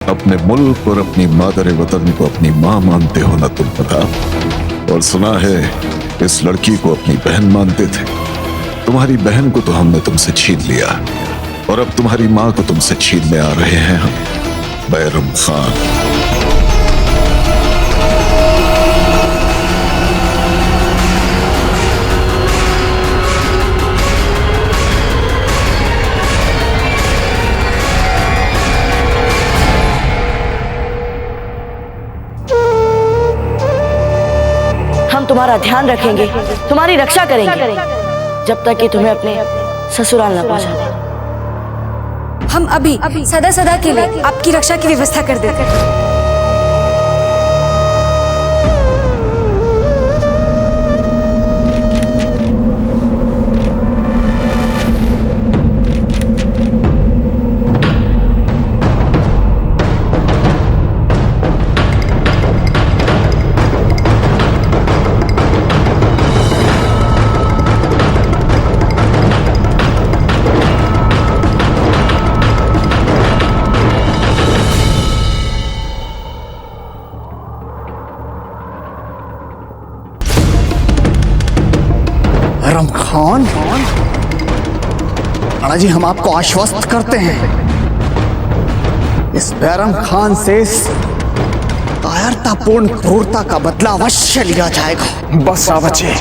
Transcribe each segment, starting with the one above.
अपने मुल्क और अपनी मादर वतन को अपनी माँ मानते हो ना तुम प्रताप। और सुना है इस लड़की को अपनी बहन मानते थे। तुम्हारी बहन को तो हमने तुमसे छीन लिया और अब तुम्हारी माँ को तुमसे छीनने आ रहे हैं हम, बैरम खान। तुम्हारा ध्यान रखेंगे, तुम्हारी रक्षा करेंगे जब तक कि तुम्हें अपने ससुराल न पहुंचा दें। हम अभी सदा सदा के लिए आपकी रक्षा की व्यवस्था कर देते हैं। बैरम खान, राणा जी हम आपको आश्वस्त करते हैं, इस बैरम खान से इस कायरतापूर्ण क्रूरता का बदला अवश्य लिया जाएगा। बस बच्चे,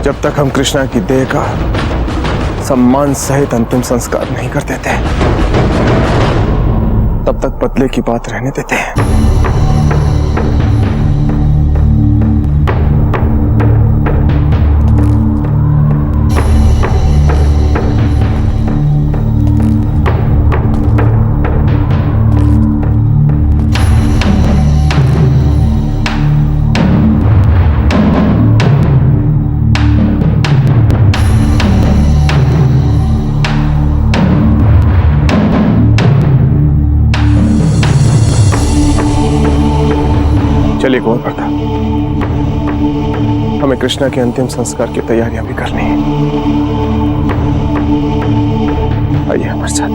जब तक हम कृष्णा की देह का सम्मान सहित अंतिम संस्कार नहीं कर देते तब तक बदले की बात रहने देते हैं। चलिए कुंवर प्रताप, हमें कृष्णा के अंतिम संस्कार की तैयारियां भी करनी है। आइए हमारे साथ।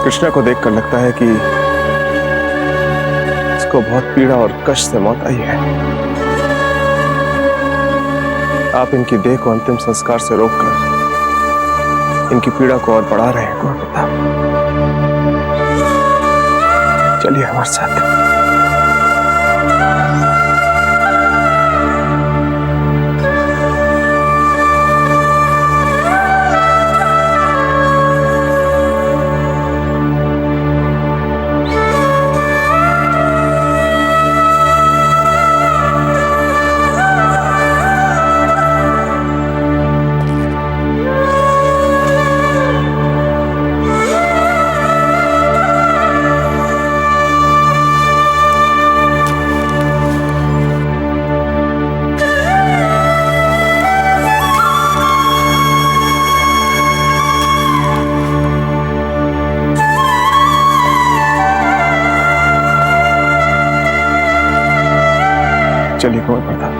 कृष्णा को देखकर लगता है कि इसको बहुत पीड़ा और कष्ट से मौत आई है। आप इनकी देह को अंतिम संस्कार से रोककर इनकी पीड़ा को और बढ़ा रहे हैं कुंवर प्रताप। चलिए हमारे साथ। चलिए कुंवर प्रताप।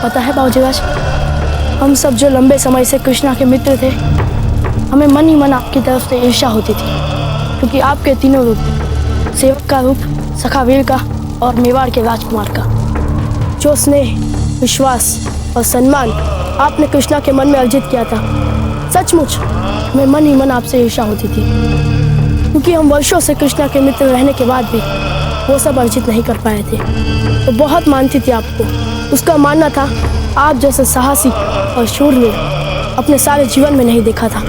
पता है बाबूजीराज, हम सब जो लंबे समय से कृष्णा के मित्र थे, हमें मन ही मन आपकी तरफ से ईर्ष्या होती थी, क्योंकि आपके तीनों रूप, सेवक का रूप, सखावीर का और मेवाड़ के राजकुमार का, जो स्नेह, विश्वास और सम्मान आपने कृष्णा के मन में अर्जित किया था, सचमुच हमें मन ही मन आपसे ईर्ष्या होती थी। क्योंकि हम वर्षों से कृष्णा के मित्र रहने के बाद भी वो सब अर्जित नहीं कर पाए थे। तो बहुत मानती थी आपको। उसका मानना था आप जैसे साहसी और शूरवीर अपने सारे जीवन में नहीं देखा था।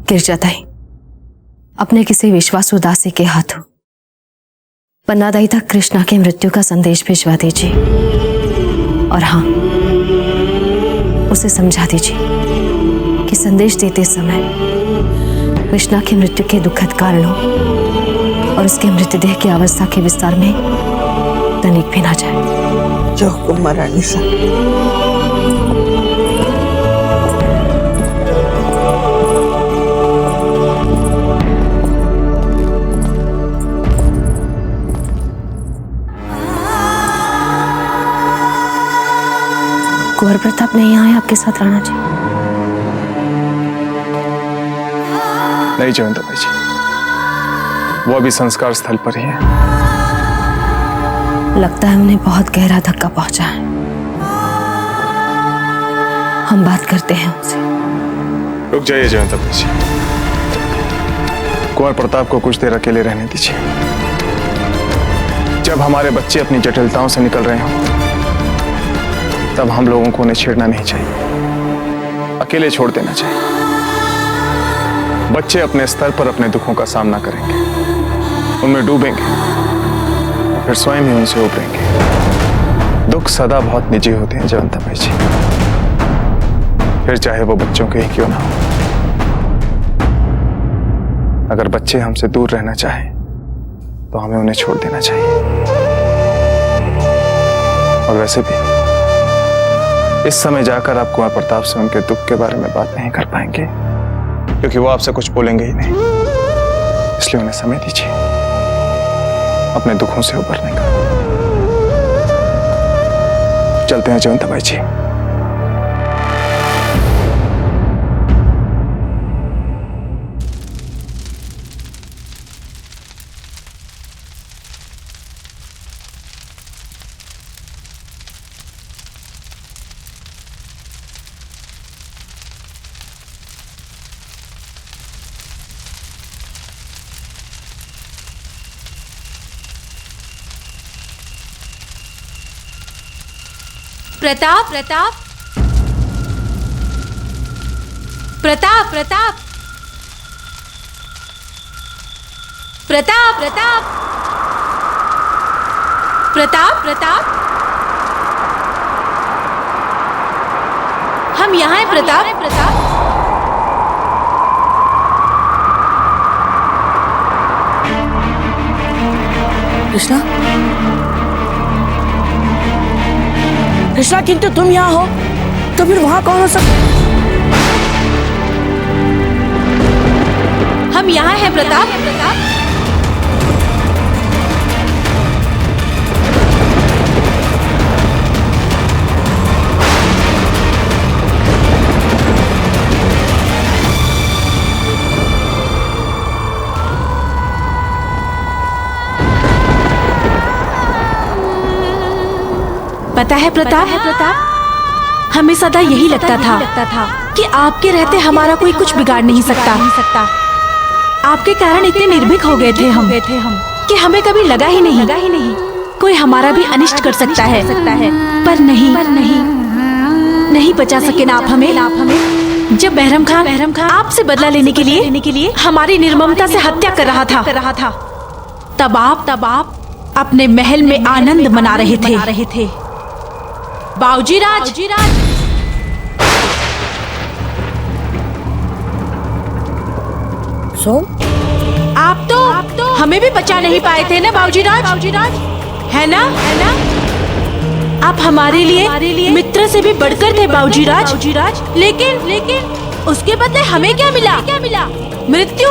गिरजाताई अपने किसी विश्वासु दासी के हाथों पन्नादाई तक कृष्णा की मृत्यु का संदेश भिजवा दीजिए और हाँ, उसे समझा दीजिए कि संदेश देते समय कृष्णा की मृत्यु के दुखद कारणों और उसके मृतदेह की अवस्था के विस्तार में तनिक भी ना जाए। जो हुक्म महारानी साहब। कुंवर प्रताप नहीं आए आपके साथ राणा जी? नहीं जयवंताबाई जी, वो अभी संस्कार स्थल पर ही है। लगता है उन्हें बहुत गहरा धक्का पहुंचा है। हम बात करते हैं उनसे। रुक जाइए जयवंताबाई जी, कुंवर प्रताप को कुछ देर अकेले रहने दीजिए। जब हमारे बच्चे अपनी जटिलताओं से निकल रहे हों तब हम लोगों को उन्हें छेड़ना नहीं चाहिए, अकेले छोड़ देना चाहिए। बच्चे अपने स्तर पर अपने दुखों का सामना करेंगे, उनमें डूबेंगे, फिर स्वयं ही उनसे उभरेंगे। दुख सदा बहुत निजी होते हैं जयवंताबाई जी, फिर चाहे वो बच्चों के ही क्यों ना हो। अगर बच्चे हमसे दूर रहना चाहें तो हमें उन्हें छोड़ देना चाहिए। और वैसे भी इस समय जाकर आप कुंवर प्रताप से उनके दुख के बारे में बात नहीं कर पाएंगे, क्योंकि वो आपसे कुछ बोलेंगे ही नहीं। इसलिए उन्हें समय दीजिए अपने दुखों से उबरने का। चलते हैं जयवंताबाई जी। प्रताप प्रताप प्रताप प्रताप प्रताप प्रताप प्रताप प्रताप हम यहाँ हैं प्रताप। प्रताप कृष्णा, कृष्णा, किंतु तुम यहाँ हो तो फिर वहां कौन हो सकता? हम यहाँ हैं प्रताप। प्रताप पता है प्रताप, हमें सदा यही लगता था कि आपके रहते हमारा कोई कुछ बिगाड़ नहीं सकता। आपके कारण इतने निर्भीक हो गए थे हम कि हमें कभी लगा ही नहीं कोई हमारा भी अनिष्ट कर सकता है। पर नहीं बचा सके ना आप हमें। जब बहरम खान आपसे बदला लेने के लिए हमारी निर्ममता से हत्या कर रहा था, तब आप अपने महल में आनंद मना रहे थे। बाऊजी राज, आप तो हमें भी बचा नहीं पाए थे ना बाऊजी राज, है ना? आप हमारे लिए मित्र से भी बढ़कर थे बाऊजी राज। लेकिन उसके बदले हमें क्या मिला? मृत्यु।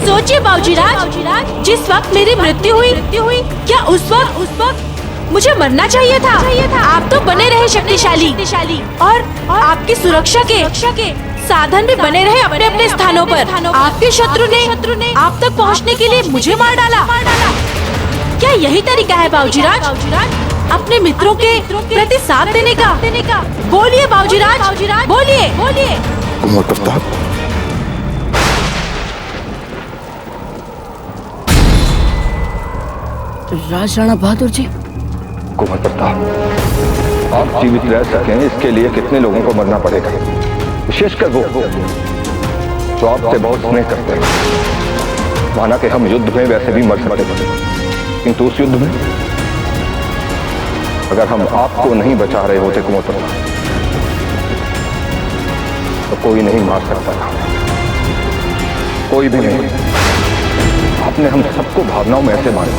सोचिए बाऊजी राज, जिस वक्त मेरी मृत्यु हुई, क्या उस वक्त मुझे मरना चाहिए था? आप तो बने रहे शक्तिशाली और आपकी सुरक्षा के साधन भी बने रहे अपने स्थानों पर। आपके शत्रु ने आप तक पहुंचने के लिए मुझे मार डाला। क्या यही तरीका है बाऊजी राज अपने मित्रों के प्रति साथ देने का? बोलिए बाऊजी राज, बोलिए। कुंवर प्रताप, राज राणा बहादुर जी, कुंवर प्रताप, आप जीवित रह सकें इसके लिए कितने लोगों को मरना पड़ेगा, विशेषकर वो जो आपसे बहुत स्नेह करते हैं। माना कि हम युद्ध में वैसे भी मर सकते थे, किंतु उस युद्ध में अगर हम आपको नहीं बचा रहे होते कुंवर प्रताप, तो कोई नहीं मार सकता था, कोई भी नहीं। आपने हम सबको भावनाओं में ऐसे मारा,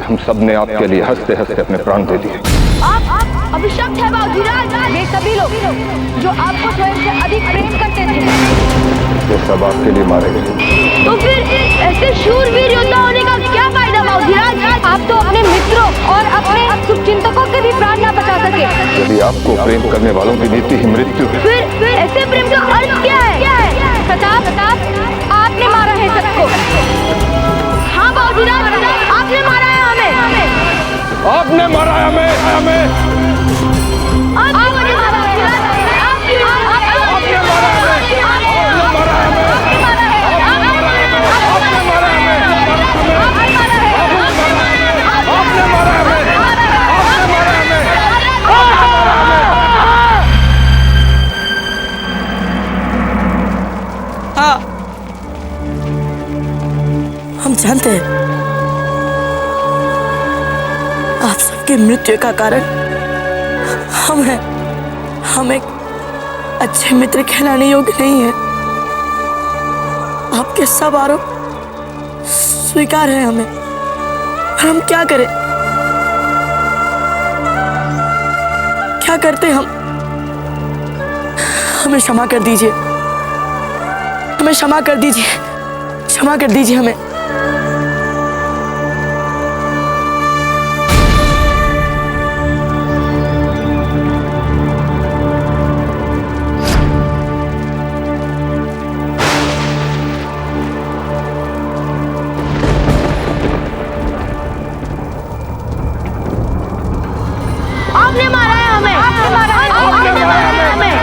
हम सब ने आपके लिए हंसते हंसते अपने प्राण दे दिए। आप अभिशप्त है बाबूजीराज। वे सभी लोग जो आपको स्वयं से अधिक प्रेम करते थे, ये सब आपके लिए मारे गए। तो फिर ऐसे शूरवीर योद्धा होने का क्या फायदा बाबूजीराज? आप तो अपने मित्रों और अपने शुभचिंतकों के भी प्राण न बचा सके। यदि आपको प्रेम करने वालों की नीति ही मृत्यु है, फिर ऐसे प्रेम का अर्थ क्या है? प्रताप, आपने मारा है सबको। हाँ बाबूजीराज, आपने मारा है हमें। आपने मारा है हमें। आपने मारा है। हम जानते हैं आप सबकी मृत्यु का कारण हम हैं। हम एक अच्छे मित्र कहलाने योग्य नहीं है। आपके सब आरोप स्वीकार है हमें, और हम क्या करें? क्या करते हम? हमें क्षमा कर दीजिए, हमें क्षमा कर दीजिए, क्षमा कर दीजिए हमें। आपने मारा है हमें। आपने मारा है हमें।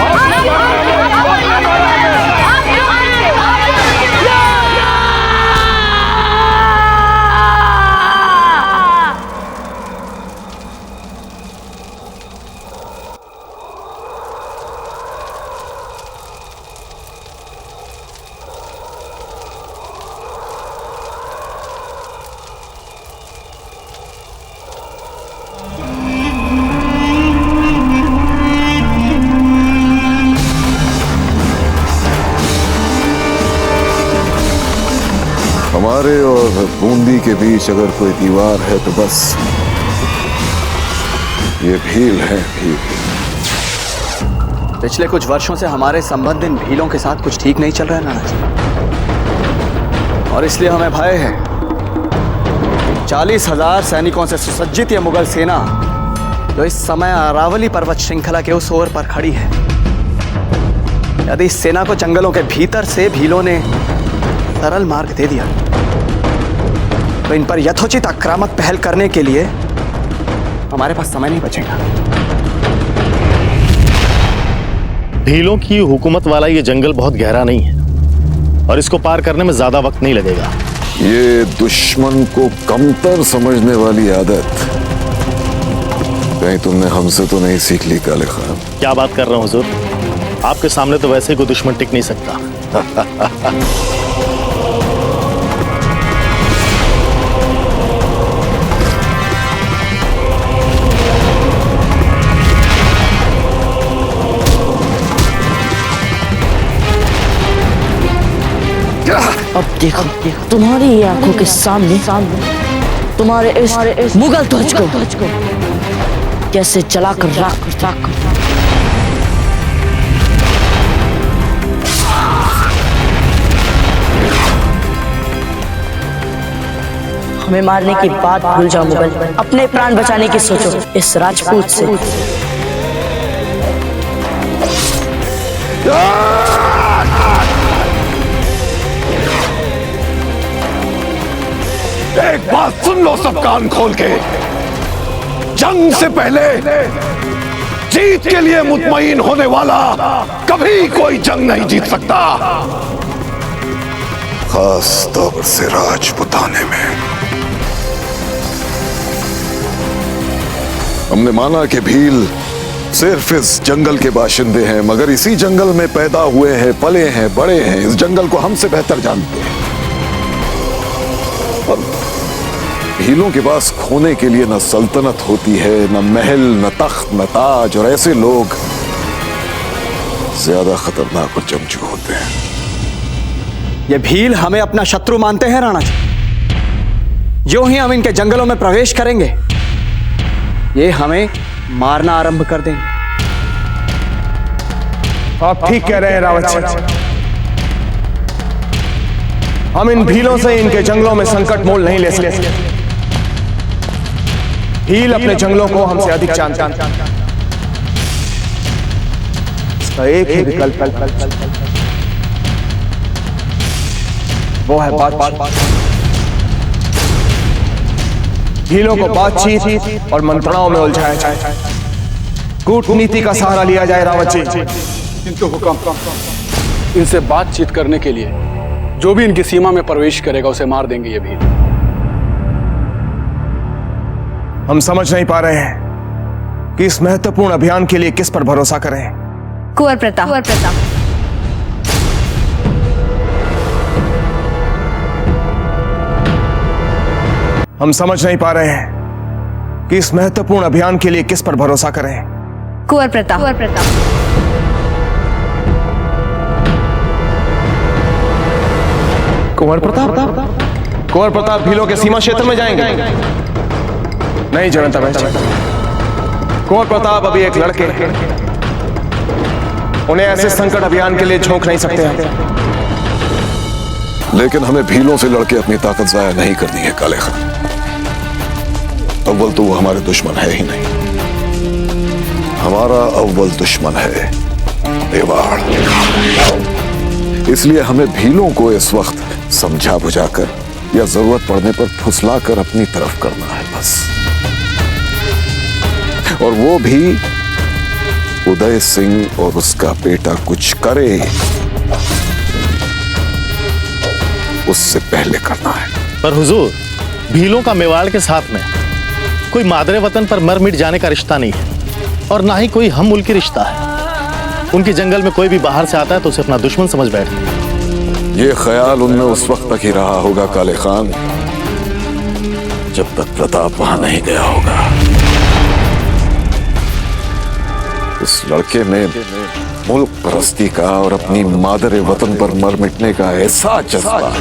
हमारे और बूंदी के बीच अगर कोई दीवार है तो बस ये भील है, भील। पिछले कुछ वर्षों से हमारे संबंध इन भीलों के साथ कुछ ठीक नहीं चल रहा है नाना जी, और इसलिए हमें भय है 40,000 सैनिकों से सुसज्जित ये मुगल सेना जो इस समय अरावली पर्वत श्रृंखला के उस ओर पर खड़ी है, यदि इस सेना को जंगलों के भीतर से भीलों ने सरल मार्ग दे दिया तो इन पर यथोचित आक्रामक पहल करने के लिए हमारे पास समय नहीं बचेगा। भीलों की हुकूमत वाला ये जंगल बहुत गहरा नहीं है और इसको पार करने में ज्यादा वक्त नहीं लगेगा। ये दुश्मन को कमतर समझने वाली आदत कहीं तुमने हमसे तो नहीं सीख ली काले खान? क्या बात कर रहे हो हुजूर, आपके सामने तो वैसे ही कोई दुश्मन टिक नहीं सकता। अब देखो तुम्हारी आंखों के सामने तुम्हारे इस मुगल ध्वज को कैसे जलाकर राख हमें मारने की बात भूल जाओ मुगल, अपने प्राण बचाने की सोचो इस राजपूत से। एक बात सुन लो सब कान खोल के, जंग से पहले जीत के लिए मुतमईन होने वाला कभी कोई जंग नहीं जीत सकता, खास तौर से राजपुताने में। हमने माना कि भील सिर्फ इस जंगल के बाशिंदे हैं, मगर इसी जंगल में पैदा हुए हैं, पले हैं, बड़े हैं, इस जंगल को हमसे बेहतर जानते हैं। और भीलों के पास खोने के लिए न सल्तनत होती है, न महल, न तख्त, न ताज, और ऐसे लोग ज्यादा खतरनाक और जमजू होते हैं। ये भील हमें अपना शत्रु मानते हैं राणा जी। जो ही हम इनके जंगलों में प्रवेश करेंगे, ये हमें मारना आरंभ कर देंगे। आप ठीक कह रहे हैं रावत जी। हम इन भीलों से इनके जंगलों में संकट मोल नहीं ले सकते। भील अपने जंगलों को हमसे अधिक जानते हैं। इसका एक ही विकल्प है, वो है बातचीत। भीलों को बातचीत और मंत्रणाओं में उलझाया जाए, कूटनीति का सहारा लिया जाए रावत जी। किंतु हुक्म, इनसे बातचीत करने के लिए जो भी इनकी सीमा में प्रवेश करेगा उसे मार देंगे ये भील। हम समझ नहीं पा रहे हैं कि इस महत्वपूर्ण अभियान के लिए किस पर भरोसा करें। कुंवर प्रताप। हम समझ नहीं पा रहे हैं कि इस महत्वपूर्ण अभियान के लिए किस पर भरोसा करें। कुंवर प्रताप। कुंवर प्रताप? कुंवर प्रताप भीलों के सीमा क्षेत्र में जाएंगे? नहीं जयवंता भाई, कुंवर प्रताप अभी एक लड़के हैं। उन्हें ऐसे संकट अभियान के लिए झोंक नहीं सकते हैं। लेकिन हमें भीलों से लड़के अपनी ताकत जाया नहीं करनी है काले खान। अव्वल तो वो हमारे दुश्मन है ही नहीं, हमारा अव्वल दुश्मन है मेवाड़। इसलिए हमें भीलों को इस वक्त समझा बुझाकर या जरूरत पड़ने पर फुसलाकर अपनी तरफ करना है बस। और वो भी उदय सिंह और उसका बेटा कुछ करे उससे पहले करना है। पर हुजूर, भीलों का मेवाड़ के साथ में कोई मादरे वतन पर मर मिट जाने का रिश्ता नहीं है, और ना ही कोई हम मुल्की रिश्ता है। उनके जंगल में कोई भी बाहर से आता है तो उसे अपना दुश्मन समझ बैठते हैं। ये ख्याल उनमें उस वक्त तक ही रहा होगा काले खान, जब तक प्रताप वहां नहीं गया होगा। इस लड़के में मुल्क परस्ती का और अपनी मादरे वतन पर मर मिटने का ऐसा जज्बा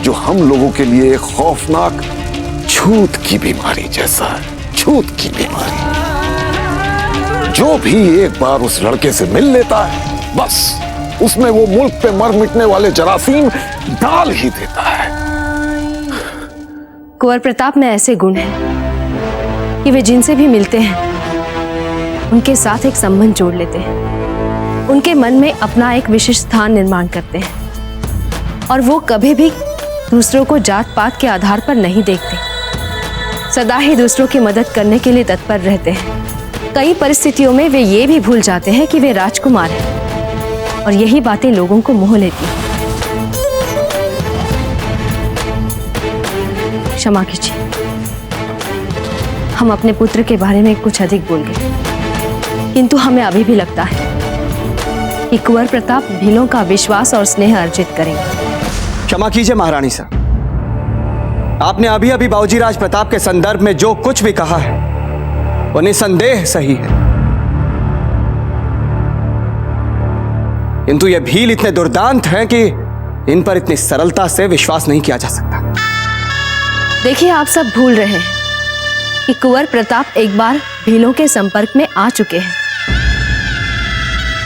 जो हम लोगों के लिए एक खौफनाक छूत की बीमारी जैसा है। छूत की बीमारी, जो भी एक बार उस लड़के से मिल लेता है, बस उसमें वो मुल्क पे मर मिटने वाले जरासीम डाल ही देता है। कुंवर प्रताप में ऐसे गुण हैं कि वे जिनसे भी मिलते हैं उनके साथ एक संबंध जोड़ लेते हैं, उनके मन में अपना एक विशिष्ट स्थान निर्माण करते हैं, और वो कभी भी दूसरों को जात पात के आधार पर नहीं देखते। सदा ही दूसरों की मदद करने के लिए तत्पर रहते हैं। कई परिस्थितियों में वे ये भी भूल जाते हैं कि वे राजकुमार हैं, और यही बातें लोगों को मोह लेती हैं। क्षमा कीजिए, हम अपने पुत्र के बारे में कुछ अधिक बोल गए, किंतु हमें अभी भी लगता है कि कुंवर प्रताप भीलों का विश्वास और स्नेह अर्जित करेंगे। क्षमा कीजिए महारानी साहब, आपने अभी अभी बाबूजीराज प्रताप के संदर्भ में जो कुछ भी कहा है वो निसंदेह सही है, किंतु ये भील इतने दुर्दांत हैं कि इन पर इतनी सरलता से विश्वास नहीं किया जा सकता। देखिए, आप सब भूल रहे हैं कि कुंवर प्रताप एक बार भीलों के संपर्क में आ चुके हैं।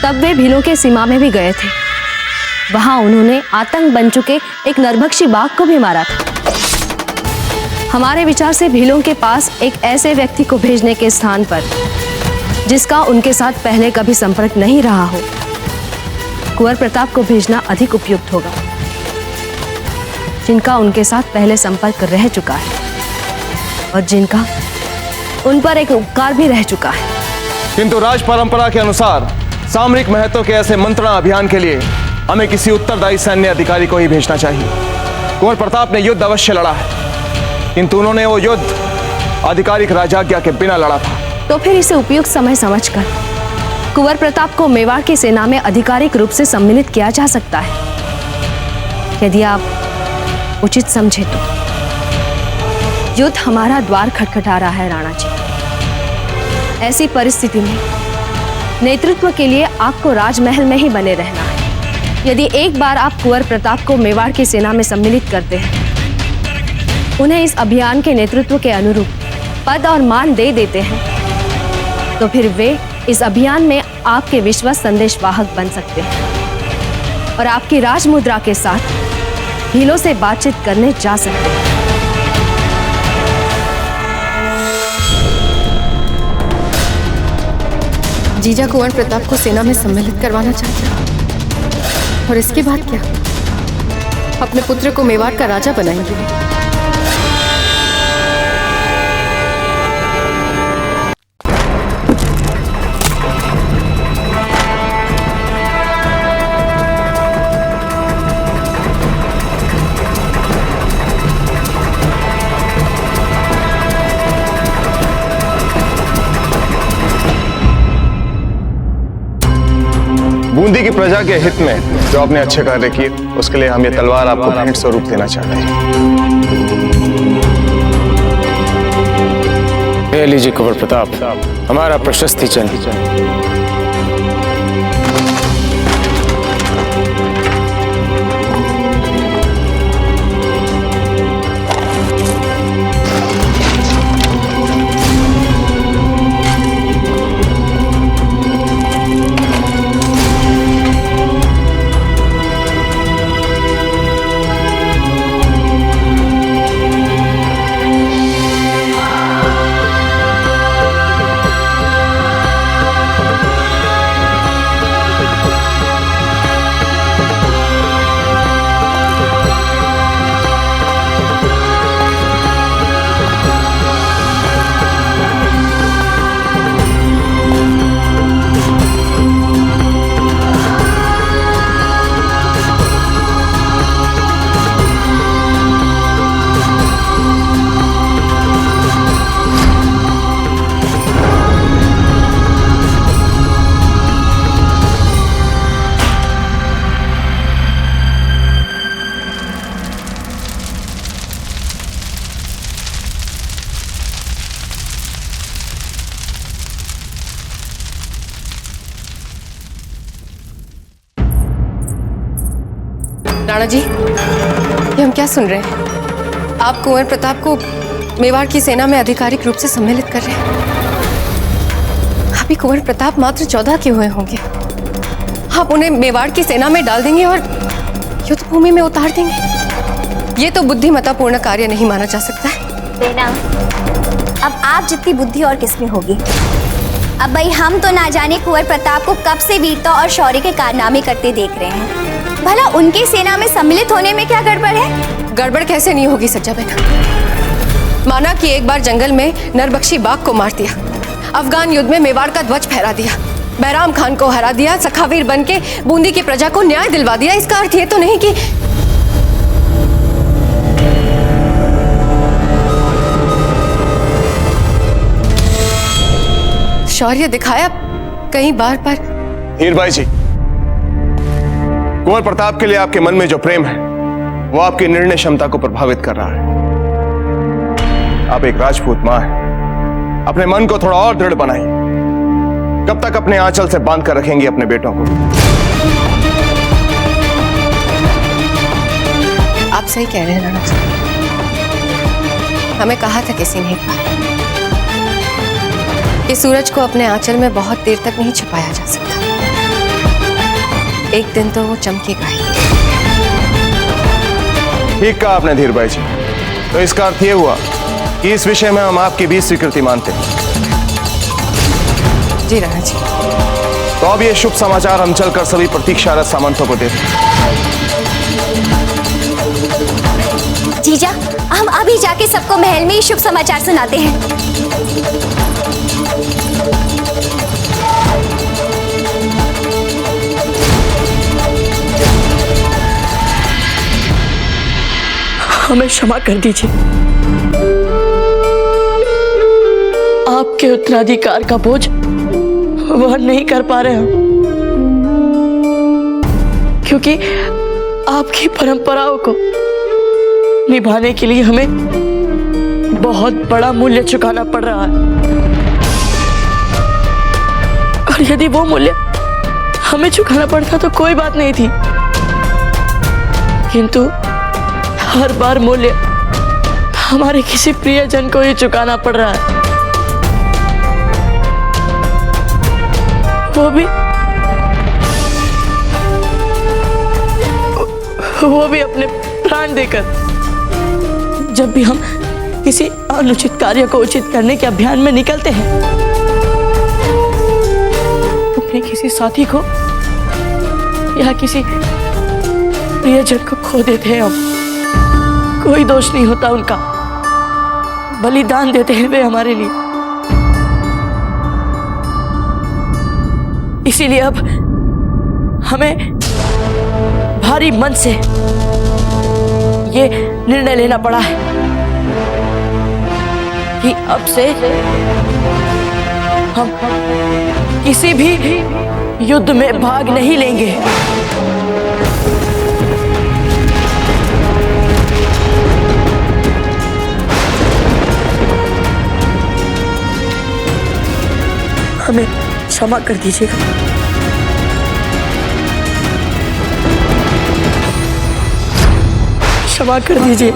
तब वे भीलों के सीमा में भी गए थे। वहां उन्होंने आतंक बन चुके एक नरभक्षी बाघ को भी मारा था। हमारे विचार से भीलों के पास एक ऐसे व्यक्ति को भेजने के स्थान पर जिसका उनके साथ पहले कभी संपर्क नहीं रहा हो, कुंवर प्रताप को भेजना अधिक उपयुक्त होगा, जिनका उनके साथ पहले संपर्क रह चुका है और जिनका उन पर एक उपकार भी रह चुका है। किंतु राज परंपरा के अनुसार सामरिक महत्व के ऐसे मंत्रणा अभियान के लिए हमें किसी उत्तरदायी सैन्य अधिकारी को ही भेजना चाहिए। कुंवर प्रताप ने युद्ध अवश्य लड़ा है, किंतु उन्होंने वो युद्ध आधिकारिक राजाज्ञा के बिना लड़ा था। तो फिर इसे उपयुक्त समय समझकर कुंवर प्रताप को मेवाड़ की सेना में आधिकारिक रूप से सम्मिलित किया जा सकता है, यदि आप उचित समझे तो। युद्ध हमारा द्वार खटखटा रहा है राणा जी। ऐसी परिस्थिति में नेतृत्व के लिए आपको राजमहल में ही बने रहना है। यदि एक बार आप कुंवर प्रताप को मेवाड़ की सेना में सम्मिलित करते हैं, उन्हें इस अभियान के नेतृत्व के अनुरूप पद और मान दे देते हैं, तो फिर वे इस अभियान में आपके विश्वास संदेशवाहक बन सकते हैं और आपकी राजमुद्रा के साथ भीलों से बातचीत करने जा सकते हैं। जीजा कुंवर प्रताप को सेना में सम्मिलित करवाना चाहते हैं और इसके बाद क्या? अपने पुत्र को मेवाड़ का राजा बनाएंगे। बूंदी की प्रजा के हित में जो आपने अच्छे कार्य किए, उसके लिए हम ये तलवार आपको भेंट स्वरूप देना चाहते हैं। ले लीजिए कुंवर प्रताप, हमारा प्रशस्ति चिन्ह। राणा जी, ये हम क्या सुन रहे हैं? आप कुंवर प्रताप को मेवाड़ की सेना में आधिकारिक रूप से सम्मिलित कर रहे हैं। अभी कुंवर प्रताप मात्र 14 के हुए होंगे। आप उन्हें मेवाड़ की सेना में डाल देंगे और युद्ध भूमि में उतार देंगे। ये तो बुद्धिमत्तापूर्ण कार्य नहीं माना जा सकता है। बेना, अब आप जितनी बुद्धि और किसमें होगी। अब भाई हम तो ना जाने कुंवर प्रताप को कब से वीरता और शौर्य के कारनामे करते देख रहे हैं। भला उनके सेना में सम्मिलित होने में क्या गड़बड़ है? गड़बड़ कैसे नहीं होगी सज्जा बेना। माना कि एक बार जंगल में नरबख्शी बाघ को मार दिया, अफगान युद्ध में मेवाड़ का ध्वज फहरा दिया, बैराम खान को हरा दिया, सखावीर बन के बूंदी की प्रजा को न्याय दिलवा दिया। इसका अर्थ ये तो नहीं कि शौर्य दिखाया कई बार पर। हीरबाई जी, कुंवर प्रताप के लिए आपके मन में जो प्रेम है वो आपकी निर्णय क्षमता को प्रभावित कर रहा है। आप एक राजपूत मां हैं, अपने मन को थोड़ा और दृढ़ बनाइए। कब तक अपने आंचल से बांध कर रखेंगी अपने बेटों को? आप सही कह रहे हैं राणा जी। हमें कहा था किसी ने कि सूरज को अपने आंचल में बहुत देर तक नहीं छुपाया जा सकता। एक दिन तो वो चमकेगा ही। ठीक कहा आपने धीरबाई जी। तो इसका अर्थ ये हुआ कि इस विषय में हम आपकी भी स्वीकृति मानते हैं। जी राणा जी। तो अब ये शुभ समाचार हम चलकर सभी प्रतीक्षारत सामंतों को देते हैं। जीजा, हम अभी जाके सबको महल में ही शुभ समाचार सुनाते हैं। हमें क्षमा कर दीजिए। आपके उत्तराधिकार का बोझ वहन नहीं कर पा रहे हम, क्योंकि आपकी परंपराओं को निभाने के लिए हमें बहुत बड़ा मूल्य चुकाना पड़ रहा है। और यदि वो मूल्य हमें चुकाना पड़ता तो कोई बात नहीं थी, किंतु हर बार मूल्य हमारे किसी प्रियजन को ही चुकाना पड़ रहा है, वो भी अपने प्राण देकर। जब भी हम किसी अनुचित कार्य को उचित करने के अभियान में निकलते हैं, अपने किसी साथी को या किसी प्रियजन को खो देते हैं हम। कोई दोष नहीं होता उनका, बलिदान देते हैं वे हमारे लिए। इसीलिए अब हमें भारी मन से ये निर्णय लेना पड़ा है कि अब से हम किसी भी युद्ध में भाग नहीं लेंगे। हमें क्षमा कर दीजिएगा। क्षमा कर दीजिए।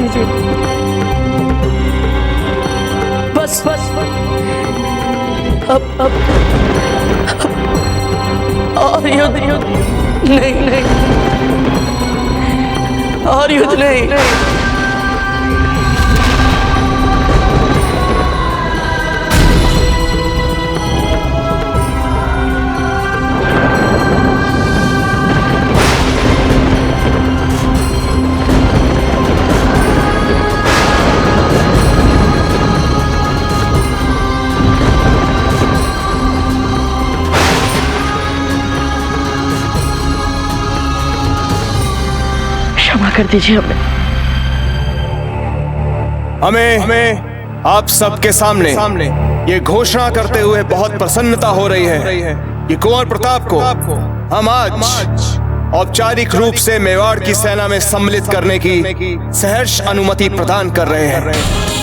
बस अब और युद्ध नहीं और युद्ध नहीं। क्षमा कर दीजिए हमें आप सबके सामने ये घोषणा करते हुए बहुत प्रसन्नता हो रही है कि कुंवर प्रताप को हम आज औपचारिक रूप से मेवाड़ की सेना में सम्मिलित करने की सहर्ष अनुमति प्रदान कर रहे हैं।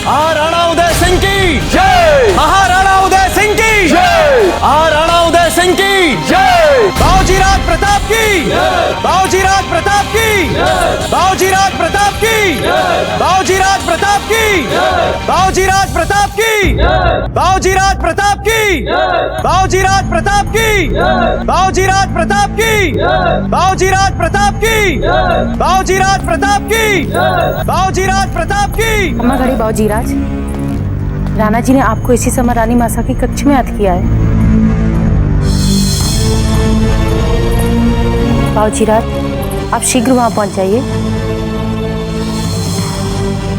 महाराणा उदय सिंह की जय। महाराणा उदय सिंह की जय। महाराणा उदय सिंह की जय। बाबूजीराज प्रताप की जय। बाबूजीराज प्रताप की जय। बाबूजीराज प्रताप की जय। बाबूजीराज प्रताप की जय। बाबूजीराज प्रताप की जय। बाबूजीराज प्रताप की जय। बाबूजीराज प्रताप की जय। बाबूजीराज प्रताप की जय। बाबूजीराज प्रताप की जय। बाबूजीराज प्रताप की जय। बाबूजीराज प्रताप की। अम्मा घड़ी बाबूजीराज, राणा जी ने आपको इसी समय रानी मासा की कक्ष में याद किया है। बाबूजीराज, आप शीघ्र वहां पहुंच जाइए।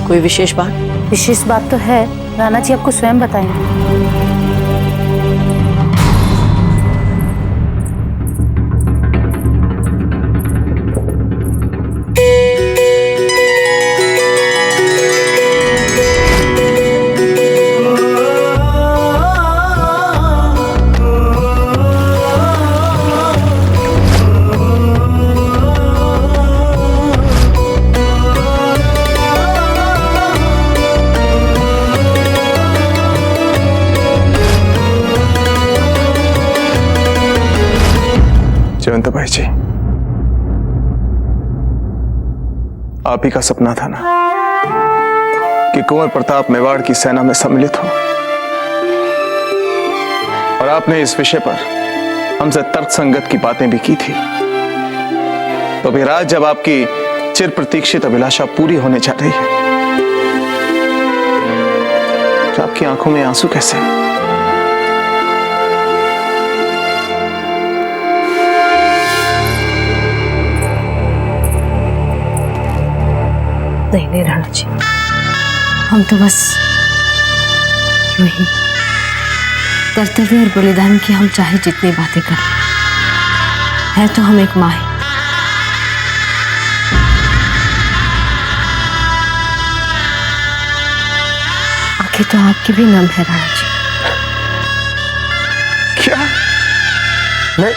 कोई विशेष बात? विशेष बात तो है, राणा जी आपको स्वयं बताएंगे। जयवंत भाई जी, आप ही का सपना था ना कि कुंवर प्रताप मेवाड़ की सेना में सम्मिलित हो, और आपने इस विषय पर हमसे तर्कसंगत की बातें भी की थी। तो फिर आज जब आपकी चिर प्रतीक्षित अभिलाषा पूरी होने जा रही है, तो आपकी आंखों में आंसू कैसे? नहीं राणा जी, हम तो बस यूं ही कर्तव्य और बलिदान की हम चाहे जितनी बातें करें, है तो हम एक माँ ही। आंखें तो आपकी भी नम है राणा जी। नहीं,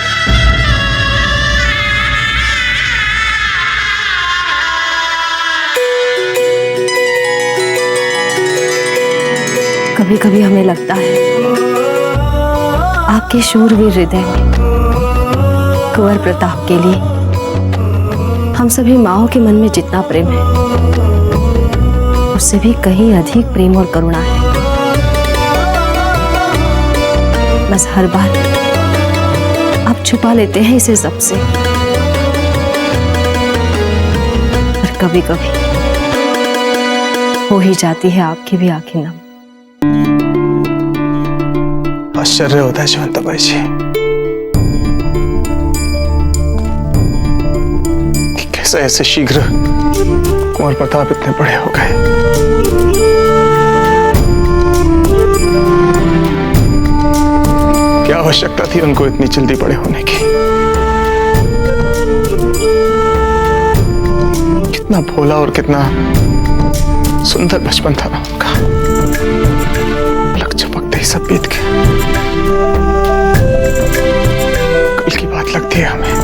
कभी कभी हमें लगता है आपके शूरवीर हृदय में कुंवर प्रताप के लिए हम सभी माओं के मन में जितना प्रेम है उससे भी कहीं अधिक प्रेम और करुणा है। बस हर बार आप छुपा लेते हैं इसे सबसे, और कभी कभी हो ही जाती है आपकी भी आंखें नम। आश्चर्य होता है जयवंताबाई जी कि कैसे ऐसे शीघ्र कुंवर प्रताप इतने बड़े हो गए। क्या आवश्यकता थी उनको इतनी जल्दी बड़े होने की? कितना भोला और कितना सुंदर बचपन था ना उनका। पलक झपकते ही सब बीत गया। कल की बात लगती है हमें,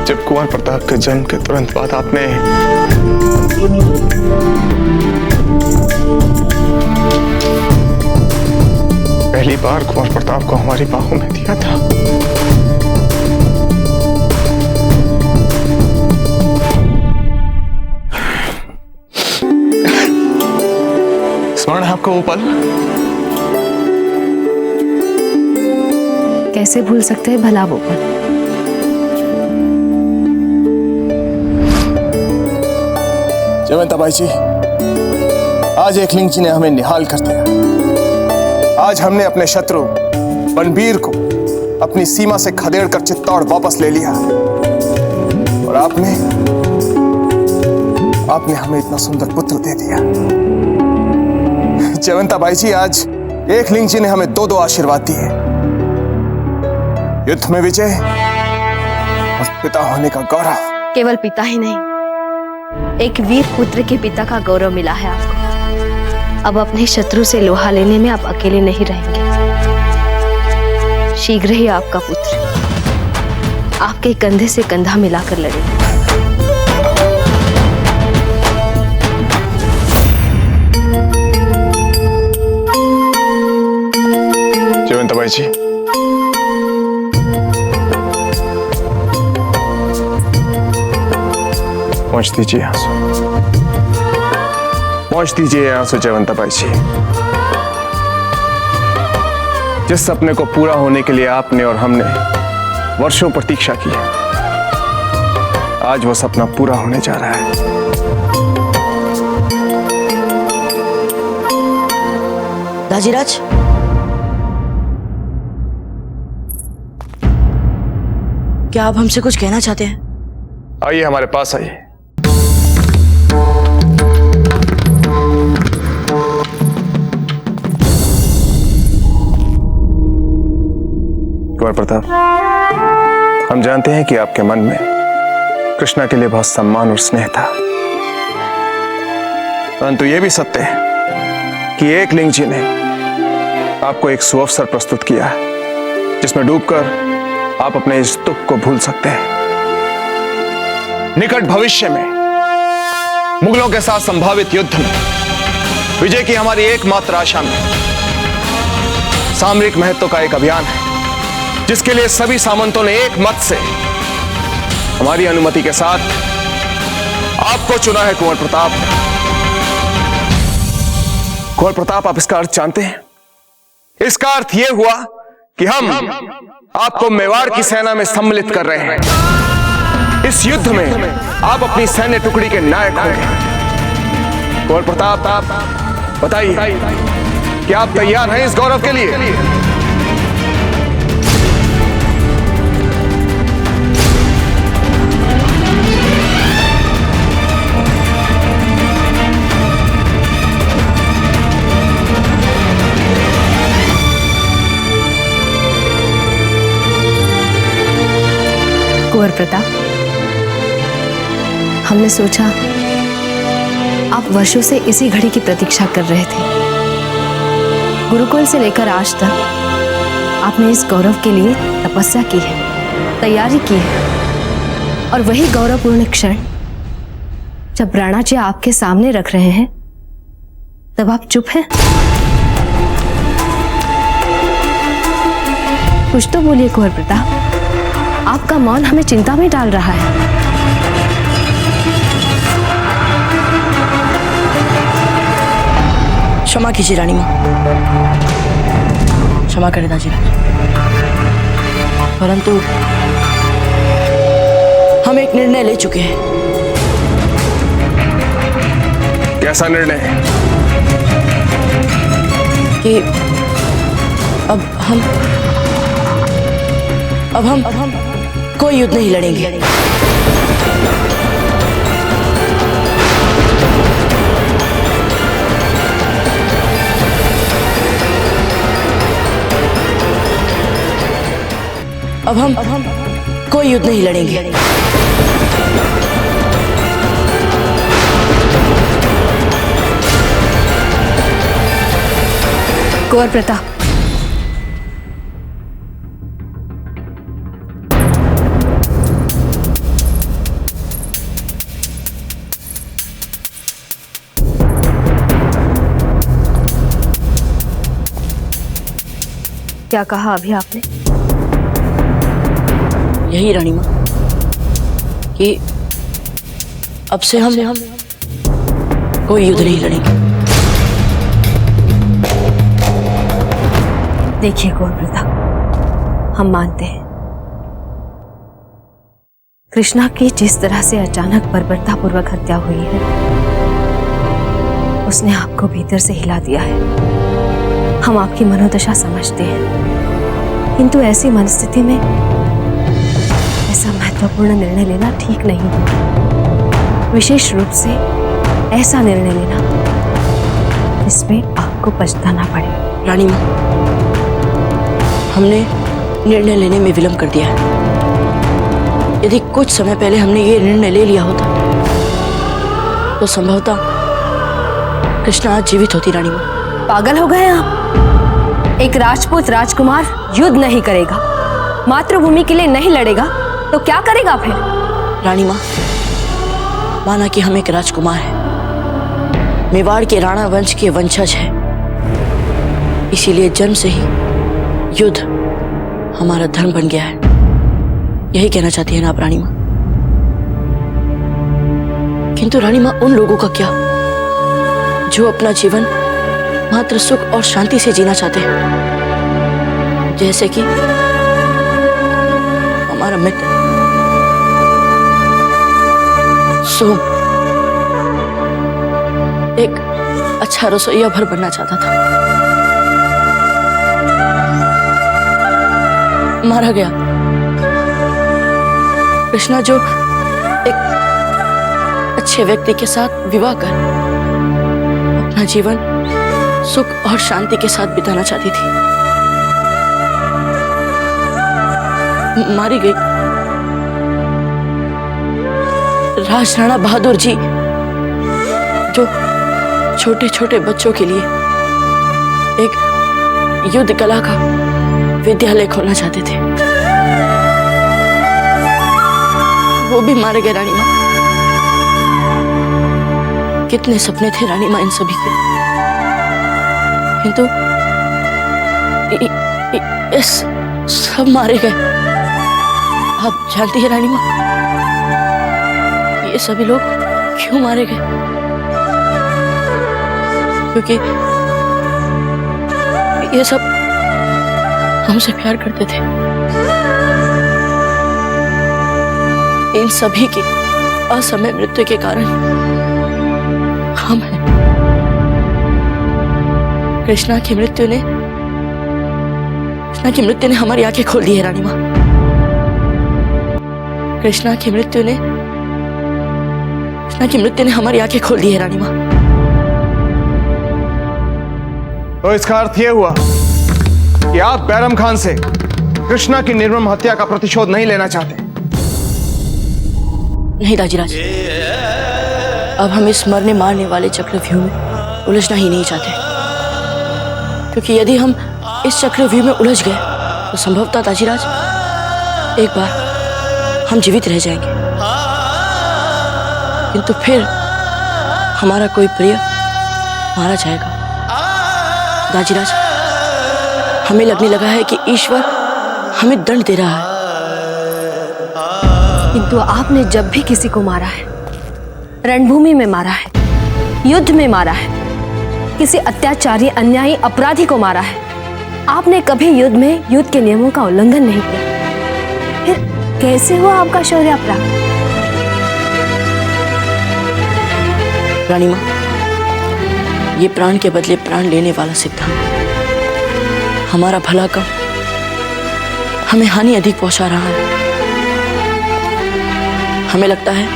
जब कुंवर प्रताप के जन्म के तुरंत बाद आपने पहली बार कुंवर प्रताप को हमारी बाहों में दिया था। स्मरण है आपको वो पल? कैसे भूल सकते हैं भला वो पल। जयवंताबाई जी, आज एकलिंग जी ने हमें निहाल कर दिया। आज हमने अपने शत्रु बनबीर को अपनी सीमा से खदेड़कर चित्तौड़ वापस ले लिया, और आपने हमें इतना सुंदर पुत्र दे दिया। जयवंताबाई जी, आज एकलिंग जी ने हमें दो आशीर्वाद दिए, युद्ध में विजय और पिता होने का गौरव। केवल पिता ही नहीं, एक वीर पुत्र के पिता का गौरव मिला है आपको। अब अपने शत्रु से लोहा लेने में आप अकेले नहीं रहेंगे। शीघ्र ही आपका पुत्र आपके कंधे से कंधा मिलाकर लड़ेगा। जयवंताबाई जी, पहुंच दीजिए आंसू, पहुंच दीजिए आंसू। जयवंताबाई जी, जिस सपने को पूरा होने के लिए आपने और हमने वर्षों प्रतीक्षा की है, आज वो सपना पूरा होने जा रहा है। दाजीराज, क्या आप हमसे कुछ कहना चाहते हैं? आइए हमारे पास आइए। कुंवर प्रताप, हम जानते हैं कि आपके मन में कृष्णा के लिए बहुत सम्मान और स्नेह था, परंतु यह भी सत्य है कि एकलिंग जी ने आपको एक सुअवसर प्रस्तुत किया है जिसमें डूबकर आप अपने इस दुख को भूल सकते हैं। निकट भविष्य में मुगलों के साथ संभावित युद्ध में विजय की हमारी एकमात्र आशा में सामरिक महत्व का एक अभियान है, जिसके लिए सभी सामंतों ने एक मत से हमारी अनुमति के साथ आपको चुना है। कुंवर प्रताप, कुंवर प्रताप, आप इसका अर्थ जानते हैं? इसका अर्थ यह हुआ कि हम आपको मेवाड़ की सेना में सम्मिलित कर रहे हैं। इस युद्ध में आप अपनी सैन्य टुकड़ी के नायक होंगे। कुंवर प्रताप, बताइए कि आप तैयार हैं इस गौरव के लिए? कुंवर प्रताप, हमने सोचा आप वर्षों से इसी घड़ी की प्रतीक्षा कर रहे थे। गुरुकुल से लेकर आज तक आपने इस गौरव के लिए तपस्या की है, तैयारी की है, और वही गौरवपूर्ण क्षण जब राणा जी आपके सामने रख रहे हैं तब आप चुप हैं। कुछ तो बोलिए कुंवर प्रताप, आपका मौन हमें चिंता में डाल रहा है। क्षमा कीजिए रानी माँ, क्षमा करें दाजीराज, परंतु हम एक निर्णय ले चुके हैं। कैसा निर्णय है? कि अब हम कोई युद्ध नहीं लड़ेंगे। अब हम कोई युद्ध नहीं लड़ेंगे। कुंवर प्रताप, क्या कहा अभी आपने? यही रानी माँ कि अब से हम कोई युद्ध नहीं लड़ेंगे। देखिए कुंवर प्रताप, हम मानते हैं कृष्णा की जिस तरह से अचानक बर्बरतापूर्वक हत्या हुई है, उसने आपको भीतर से हिला दिया है। हम आपकी मनोदशा समझते हैं, किंतु ऐसी मनस्थिति में ऐसा महत्वपूर्ण निर्णय लेना ठीक नहीं है। विशेष रूप से ऐसा निर्णय लेना जिसमें आपको पछताना पड़े। रानी माँ, हमने निर्णय लेने में विलंब कर दिया है। यदि कुछ समय पहले हमने ये निर्णय ले लिया होता तो संभवतः कृष्णा आज जीवित होती। रानी माँ, पागल हो गए आप? एक राजपूत राजकुमार युद्ध नहीं करेगा, मातृभूमि के लिए नहीं लड़ेगा, तो क्या करेगा फिर? रानी माँ, माना कि हम एक राजकुमार हैं, मेवाड़ के राणा वंश के वंशज हैं, इसीलिए जन्म से ही युद्ध हमारा धर्म बन गया है। यही कहना चाहती है ना आप रानी माँ? किंतु रानी माँ, उन लोगों का क्या जो अपना जीवन मात्र सुख और शांति से जीना चाहते हैं, जैसे कि हमारा मित्र सोम एक अच्छा रसोइया भर बनना चाहता था, मारा गया। कृष्णा जो एक अच्छे व्यक्ति के साथ विवाह कर अपना जीवन सुख और शांति के साथ बिताना चाहती थी, मारी गई। राणा बहादुर जी जो छोटे छोटे बच्चों के लिए एक युद्ध कला का विद्यालय खोलना चाहते थे, वो भी मारे गए। रानी माँ, कितने सपने थे रानी माँ इन सभी के, किंतु इस सब मारे गए। आप जानती है रानी माँ, ये सभी लोग क्यों मारे गए? क्योंकि ये सब हमसे प्यार करते थे। इन सभी की असमय मृत्यु के कारण हम हैं। कृष्णा की मृत्यु ने हमारी आंखें खोल दी है रानी माँ। कृष्णा की मृत्यु ने हमारी आंखें खोल दी है रानी माँ। तो इसका अर्थ यह हुआ कि आप बैरम खान से कृष्णा की निर्मम हत्या का प्रतिशोध नहीं लेना चाहते। नहीं दाजीराज, अब हम इस मरने मारने वाले चक्रव्यूह में उलझना ही नहीं चाहते, क्योंकि यदि हम इस चक्रव्यूह में उलझ गए तो संभवतः ताजीराज एक बार हम जीवित रह जाएंगे, किंतु फिर हमारा कोई प्रिय मारा जाएगा। दाजीराज, हमें लगने लगा है कि ईश्वर हमें दंड दे रहा है। किंतु आपने जब भी किसी को मारा है, रणभूमि में मारा है, युद्ध में मारा है, किसी अत्याचारी अन्यायी अपराधी को मारा है, आपने कभी युद्ध में युद्ध के नियमों का उल्लंघन नहीं किया। फिर कैसे हुआ आपका शौर्य अपराध? रानी मां, ये प्राण के बदले प्राण लेने वाला सिद्धांत हमारा भला कम, हमें हानि अधिक पहुंचा रहा है। हमें लगता है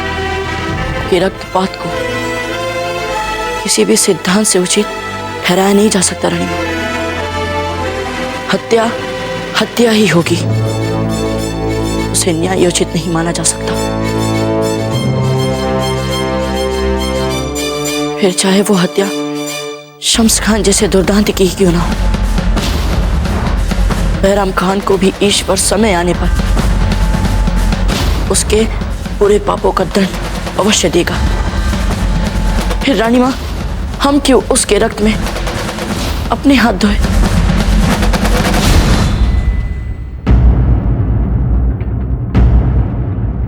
कि रक्तपात को किसी भी सिद्धांत से उचित ठहराया नहीं जा सकता। रानी मां, हत्या हत्या ही होगी, उसे न्यायोचित नहीं माना जा सकता। फिर चाहे वो हत्या शम्स खान जैसे दुर्दांत की ही क्यों ना हो, बहराम खान को भी ईश्वर समय आने पर उसके पूरे पापों का दंड अवश्य देगा। फिर रानी मां, हम क्यों उसके रक्त में अपने हाथ धोए?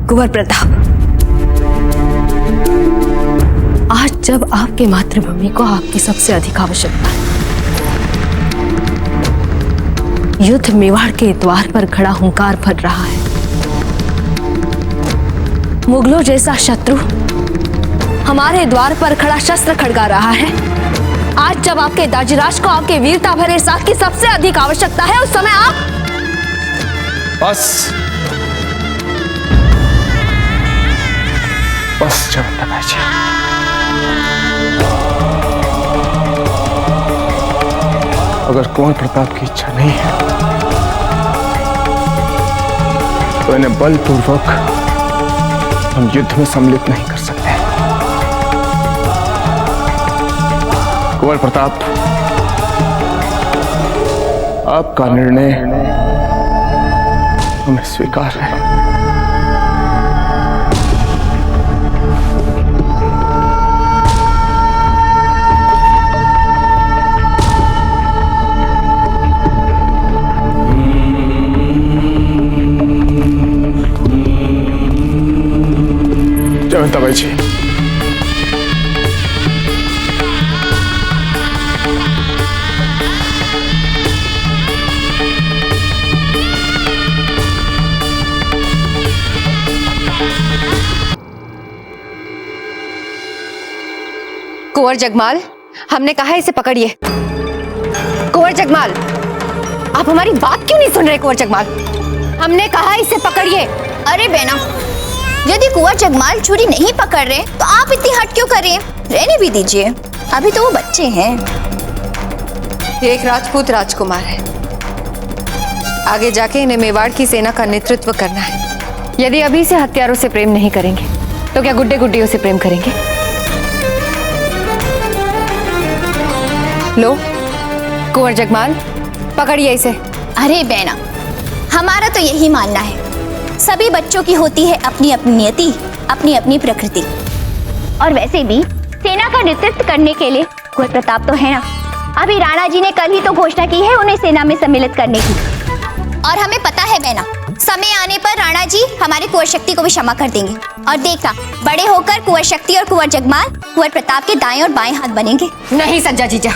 कुंवर प्रताप, आज जब आपके मातृभूमि को आपकी सबसे अधिक आवश्यकता है, युद्ध मेवाड़ के द्वार पर खड़ा हुंकार भर रहा है, मुगलों जैसा शत्रु हमारे द्वार पर खड़ा शस्त्र खड़का रहा है, आज जब आपके दाजीराज को आपके वीरता भरे साथ की सबसे अधिक आवश्यकता है, उस समय आप बस जगदम्बा जी, अगर कुंवर प्रताप की इच्छा नहीं है तो इन्हें बलपूर्वक हम युद्ध में सम्मिलित नहीं कर सकते। कुंवर प्रताप, आपका निर्णय हमें स्वीकार है। जयवंता जी, कुंवर जगमाल, हमने कहा इसे पकड़िए। कुंवर जगमाल, आप हमारी बात क्यों नहीं सुन रहे? कुंवर जगमाल, हमने कहा इसे पकड़िए। अरे बेना, यदि कुंवर जगमाल छुरी नहीं पकड़ रहे तो आप इतनी हट क्यों कर रहे हैं? रहने भी दीजिए, अभी तो वो बच्चे हैं। ये एक राजपूत राजकुमार है, आगे जाके इन्हें मेवाड़ की सेना का नेतृत्व करना है। यदि अभी से हत्यारों से प्रेम नहीं करेंगे तो क्या गुड्डे गुड्डियों से प्रेम करेंगे? लो कुंवर जगमाल, पकड़िए इसे। अरे बेना, हमारा तो यही मानना है, सभी बच्चों की होती है अपनी अपनी नियति, अपनी अपनी प्रकृति। और वैसे भी सेना का नेतृत्व करने के लिए कुंवर प्रताप तो है ना। अभी राणा जी ने कल ही तो घोषणा की है उन्हें सेना में सम्मिलित करने की। और हमें पता है बेना, समय आने पर राणा जी हमारी कुंवर शक्ति को भी क्षमा कर देंगे। और देखना, बड़े होकर कुंवर शक्ति और कुंवर जगमाल कुंवर प्रताप के दाएं और बाएं हाथ बनेंगे। नहीं संजा जीजा,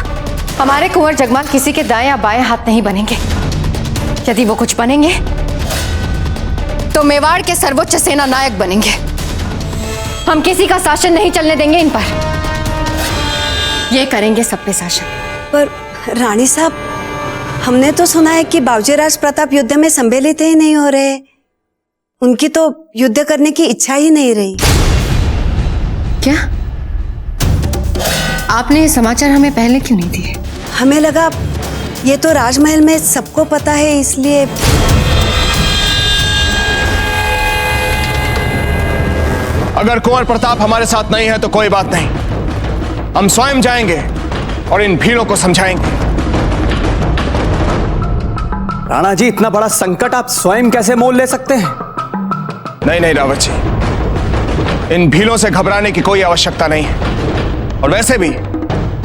हमारे कुंवर जगमाल किसी के दाएं या बाएं हाथ नहीं बनेंगे। यदि वो कुछ बनेंगे तो मेवाड़ के सर्वोच्च सेना नायक बनेंगे। हम किसी का शासन नहीं चलने देंगे इन पर, ये करेंगे सब पे शासन। पर रानी साहब, हमने तो सुना है कि बावजीराज प्रताप युद्ध में सम्मिलित ही नहीं हो रहे, उनकी तो युद्ध करने की इच्छा ही नहीं रही। क्या आपने ये समाचार हमें पहले क्यों नहीं दिए? हमें लगा ये तो राजमहल में सबको पता है, इसलिए। अगर कुंवर प्रताप हमारे साथ नहीं है तो कोई बात नहीं, हम स्वयं जाएंगे और इन भीड़ों को समझाएंगे। राणा जी, इतना बड़ा संकट आप स्वयं कैसे मोल ले सकते हैं? नहीं नहीं रावत जी, इन भीलों से घबराने की कोई आवश्यकता नहीं है। और वैसे भी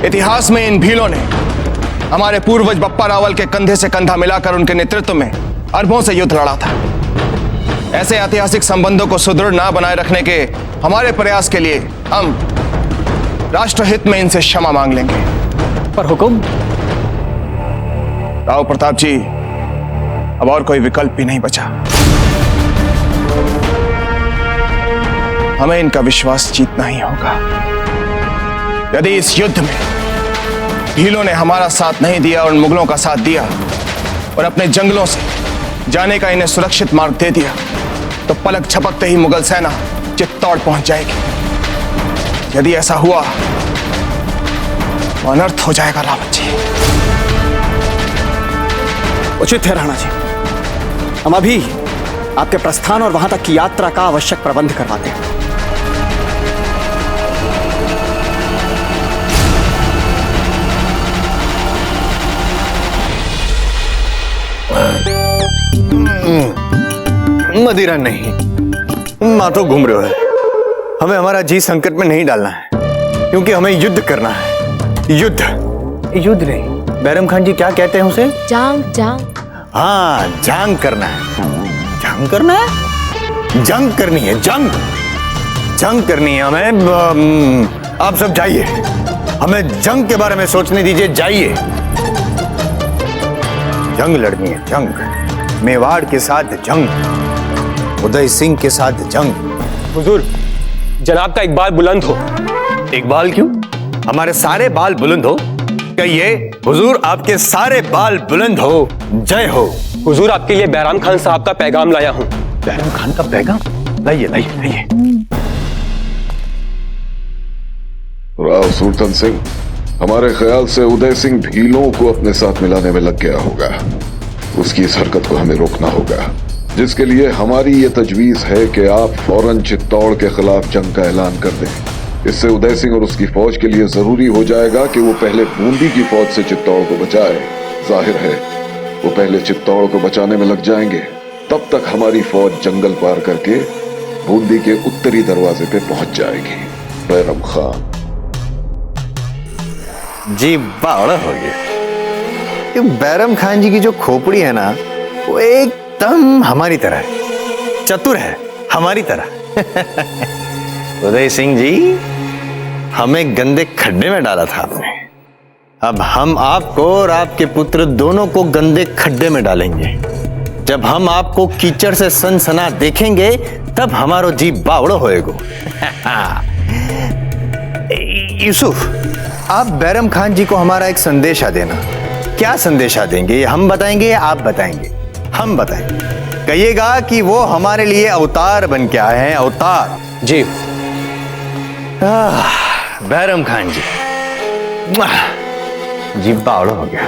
इतिहास में इन भीलों ने हमारे पूर्वज बप्पा रावल के कंधे से कंधा मिलाकर उनके नेतृत्व में अरबों से युद्ध लड़ा था। ऐसे ऐतिहासिक संबंधों को सुदृढ़ ना बनाए रखने के हमारे प्रयास के लिए हम राष्ट्रहित में इनसे क्षमा मांग लेंगे। पर हुकुम? राव प्रताप जी, अब और कोई विकल्प भी नहीं बचा। हमें इनका विश्वास जीतना ही होगा। यदि इस युद्ध में भीलों ने हमारा साथ नहीं दिया और मुगलों का साथ दिया और अपने जंगलों से जाने का इन्हें सुरक्षित मार्ग दे दिया, तो पलक झपकते ही मुगल सेना चित्तौड़ पहुंच जाएगी। यदि ऐसा हुआ तो अनर्थ हो जाएगा रावत जी। उचित है राणा जी, हम अभी आपके प्रस्थान और वहां तक की यात्रा का आवश्यक प्रबंध करवाते हैं। मदिरा नहीं, मातो घूम रहे हो। हमें हमारा जी संकट में नहीं डालना है, क्योंकि हमें युद्ध करना है। युद्ध नहीं, बैरम खान जी क्या कहते हैं उसे? जांग। हाँ, जंग करना है। जंग करना है, जंग करनी है, जंग करनी है हमें। आप सब जाइए, हमें जंग के बारे में सोचने दीजिए। जाइए, जंग लड़नी है, जंग। मेवाड़ के साथ जंग, उदय सिंह के साथ जंग। हुजूर, जनाब का इकबाल बुलंद हो। इकबाल क्यों? हमारे सारे बाल बुलंद हो। कहिए, हुजूर आपके सारे बाल बुलंद हो, जय हो। हुजूर, आपके लिए बैराम खान साहब का पैगाम लाया हूं। बैराम खान का पैगाम? लाइए लाइए लाइए। राव सुल्तान सिंह, हमारे ख्याल से उदय सिंह भीलों को अपने साथ मिलाने में लग गया होगा। उसकी इस हरकत को हमें रोकना होगा, जिसके लिए हमारी ये तजवीज है कि आप फौरन चित्तौड़ के खिलाफ जंग का ऐलान कर दें। इससे उदय सिंह और उसकी फौज के लिए जरूरी हो जाएगा कि वो पहले बूंदी की फौज से चित्तौड़ को बचाए। जाहिर है वो पहले चित्तौड़ को बचाने में लग जाएंगे। तब तक हमारी फौज जंगल पार करके बूंदी के उत्तरी दरवाजे पे पहुंच जाएगी। बैरम खान जी बावड़ा हो गया। बैरम खान जी की जो खोपड़ी है ना, वो एकदम हमारी तरह है, चतुर है हमारी तरह। उदय सिंह जी, हमें गंदे खड्डे में डाला था आपने। अब हम आपको और आपके पुत्र दोनों को गंदे खड्डे में डालेंगे। जब हम आपको कीचड़ से सनसना देखेंगे, तब हमारो जी बावड़ो होएगो। यूसुफ, आप बैरम खान जी को हमारा एक संदेशा देना। क्या संदेशा देंगे, ये हम बताएंगे या आप बताएंगे? हम बताएंगे। कहिएगा कि वो हमारे लिए अवतार बन के आए हैं, अवतार। जी। बैरम खान जी, जी बावड़ा हो गया।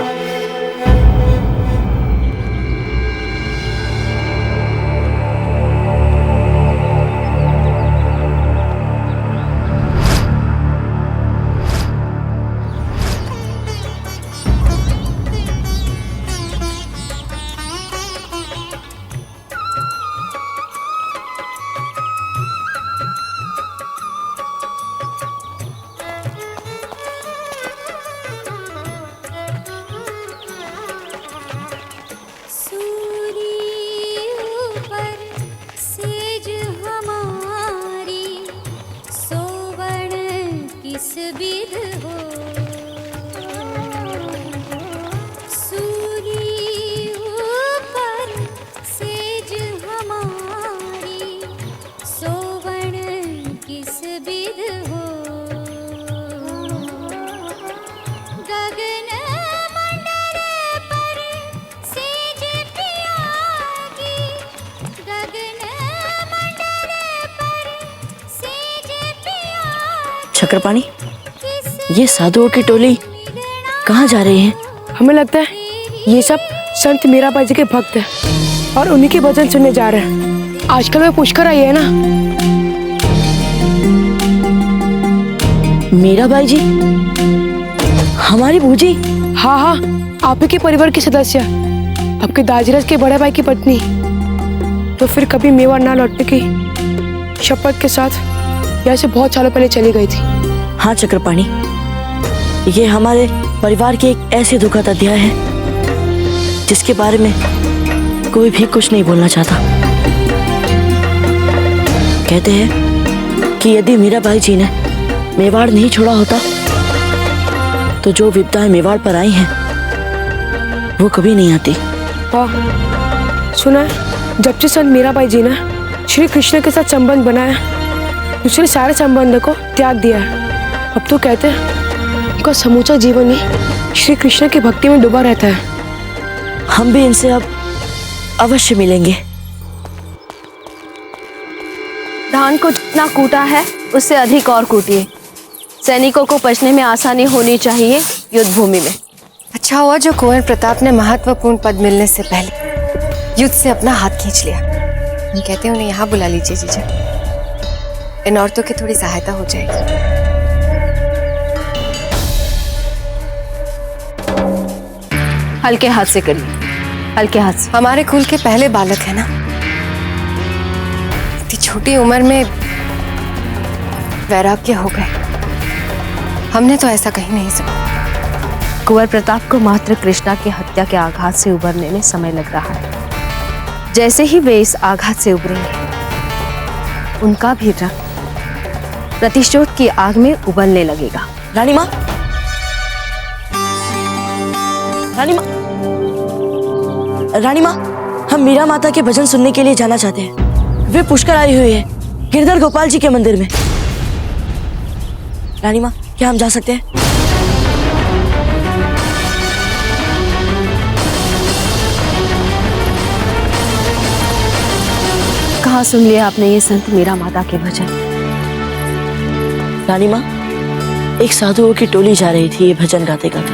चक्रपाणी, ये साधुओं की टोली कहाँ जा रही है? हमें लगता है ये सब संत मीराबाई जी के भक्त हैं और उन्हीं के भजन सुनने जा रहे हैं। आजकल वे पुष्कर आई है ना। मीराबाई जी हमारी बूजी? हाँ हाँ, आप ही के परिवार की सदस्य। आपके दाजरस के बड़े भाई की पत्नी तो फिर कभी मेवाड़ ना लौटने की शपथ के साथ यहाँ से बहुत सालों पहले चली गई थी। हाँ चक्रपाणी, ये हमारे परिवार के एक ऐसे दुखद अध्याय है जिसके बारे में कोई भी कुछ नहीं बोलना चाहता। कहते हैं कि यदि मीराबाई जी ने मेवाड़ नहीं छोड़ा होता तो जो विपदाएं मेवाड़ पर आई हैं वो कभी नहीं आती। हाँ सुना है, जब से संत मीराबाई जी ने श्री कृष्ण के साथ संबंध बनाया, दूसरे सारे संबंधों को त्याग दिया है। अब तो कहते हैं उनका समूचा जीवन ही श्री कृष्ण की भक्ति में डूबा रहता है। हम भी इनसे अब अवश्य मिलेंगे। धान को जितना कूटा है उससे अधिक और कूटिए। सैनिकों को पचने में आसानी होनी चाहिए युद्ध भूमि में। अच्छा हुआ जो कुंवर प्रताप ने महत्वपूर्ण पद मिलने से पहले युद्ध से अपना हाथ खींच लिया। हम कहते हैं उन्हें यहाँ बुला लीजिए जीजा, इन औरतों की थोड़ी सहायता हो जाएगी। हल्के हाथ से करिए, हल्के हाथ से। हमारे कुल के पहले बालक है ना, इतनी छोटी उम्र में वैराग्य हो गए। हमने तो ऐसा कहीं नहीं सुना। कुंवर प्रताप को मात्र कृष्णा की हत्या के आघात से उबरने में समय लग रहा है। जैसे ही वे इस आघात से उबरेंगे, उनका भी रक्त प्रतिशोध की आग में उबलने लगेगा। रानी माँ, रानी माँ, रानी माँ, हम मीरा माता के भजन सुनने के लिए जाना चाहते हैं। वे पुष्कर आई हुई है गिरधर गोपाल जी के मंदिर में। रानी माँ, क्या हम जा सकते हैं? कहाँ सुन लिया आपने ये संत मीरा माता के भजन? रानी माँ, एक साधुओं की टोली जा रही थी ये भजन गाते गाते,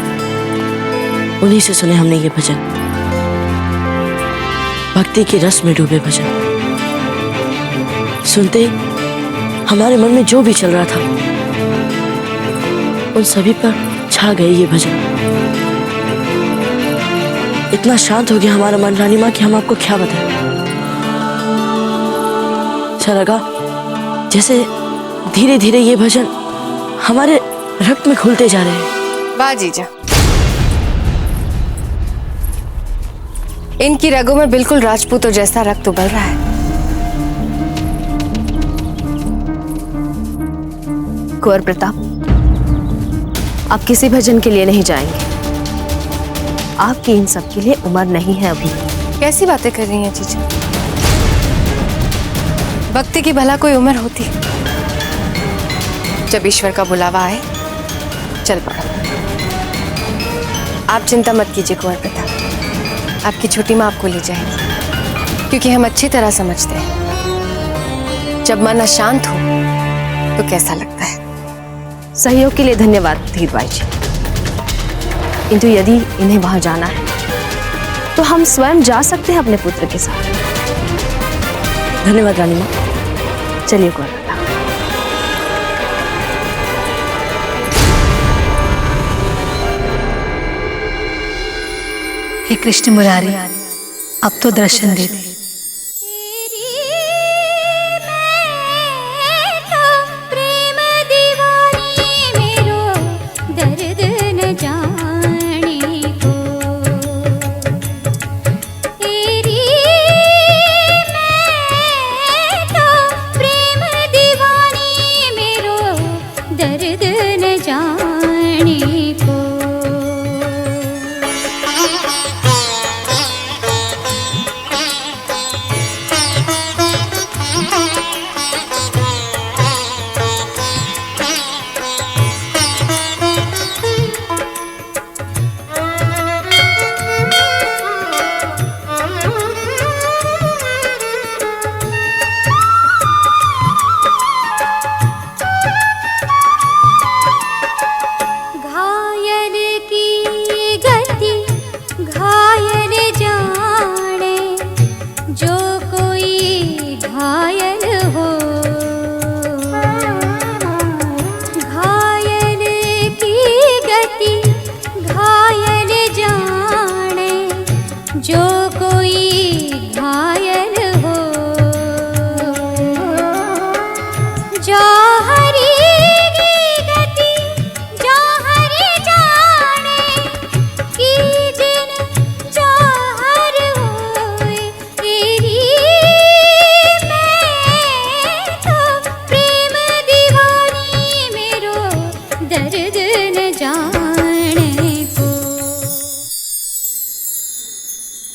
उन्हीं से सुने हमने ये भजन। भक्ति के रस में डूबे भजन सुनते ही हमारे मन में जो भी चल रहा था उन सभी पर छा गए ये भजन। इतना शांत हो गया हमारा मन रानी माँ कि हम आपको क्या बताएं। अच्छा लगा जैसे धीरे धीरे ये भजन हमारे रक्त में घुलते जा रहे हैं। वाह जीजा, इनकी रगों में बिल्कुल राजपूतों जैसा रक्त उबल रहा है। कुंवर प्रताप, आप किसी भजन के लिए नहीं जाएंगे। आपकी इन सब के लिए उम्र नहीं है अभी। कैसी बातें कर रही हैं जीजा? भक्ति की भला कोई उम्र होती? जब ईश्वर का बुलावा आए चल पड़ा। आप चिंता मत कीजिए कुंवर प्रताप, आपकी छोटी माँ आपको ले जाएगी, क्योंकि हम अच्छी तरह समझते हैं जब मन अशांत हो तो कैसा लगता है। सहयोग के लिए धन्यवाद धीरबाई जी, किंतु यदि इन्हें वहां जाना है तो हम स्वयं जा सकते हैं अपने पुत्र के साथ। धन्यवाद रानी माँ। चलिए कुंवर प्रताप। हे कृष्ण मुरारी, अब तो दर्शन दे दे।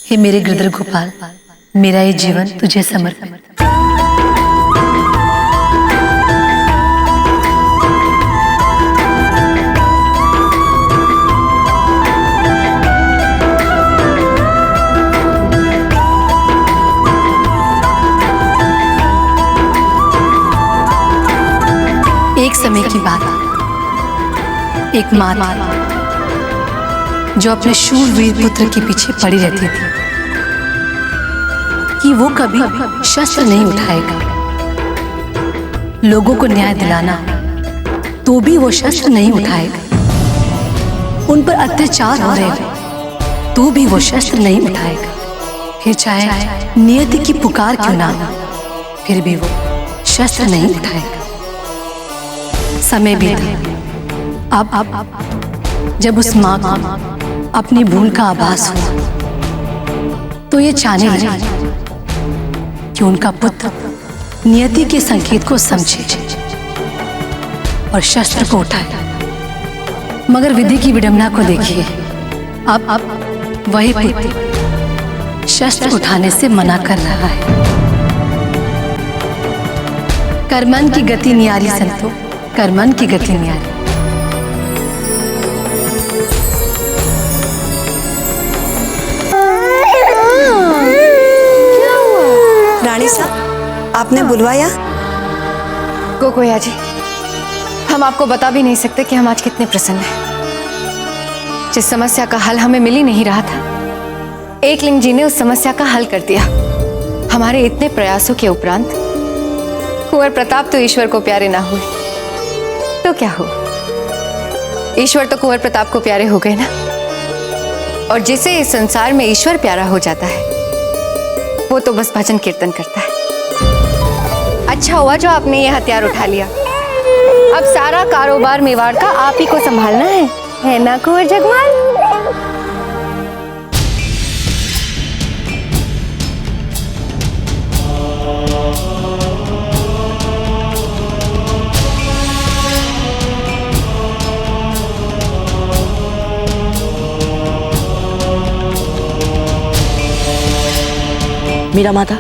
हे मेरे गिरधर गोपाल, मेरा ये जीवन तुझे समर्पित। एक समय की बात, एक माँ थी जो अपने शूरवीर पुत्र के पीछे पड़ी रहती थी कि वो कभी शस्त्र नहीं उठाएगा। लोगों को न्याय दिलाना तो भी वो शस्त्र नहीं उठाएगा। उन पर अत्याचार हो रहे तो भी वो शस्त्र नहीं उठाएगा। फिर चाहे नियति की पुकार क्यों ना हो, फिर भी वो शस्त्र नहीं उठाएगा। समय बीता। अब जब उस माँ को अपनी भूल का आभास हुआ तो ये चाहने लगी कि उनका पुत्र नियति के संकेत को समझे और शस्त्र को उठाए। मगर विधि की विडंबना को देखिए, अब वही पुत्र शस्त्र उठाने से मना कर रहा है। कर्मन की गति न्यारी संतो, कर्मन की गति न्यारी। रानी साहब, आपने बुलवाया? गोगोया जी, हम आपको बता भी नहीं सकते कि हम आज कितने प्रसन्न हैं। जिस समस्या का हल हमें मिल ही नहीं रहा था, एकलिंग जी ने उस समस्या का हल कर दिया। हमारे इतने प्रयासों के उपरांत कुंवर प्रताप तो ईश्वर को प्यारे ना हुए तो क्या हो, ईश्वर तो कुंवर प्रताप को प्यारे हो गए ना। और जिसे इस संसार में ईश्वर प्यारा हो जाता है वो तो बस भजन कीर्तन करता है। अच्छा हुआ जो आपने ये हथियार उठा लिया। अब सारा कारोबार मेवाड़ का आप ही को संभालना है ना कुंवर जगमाल? मीरा माता,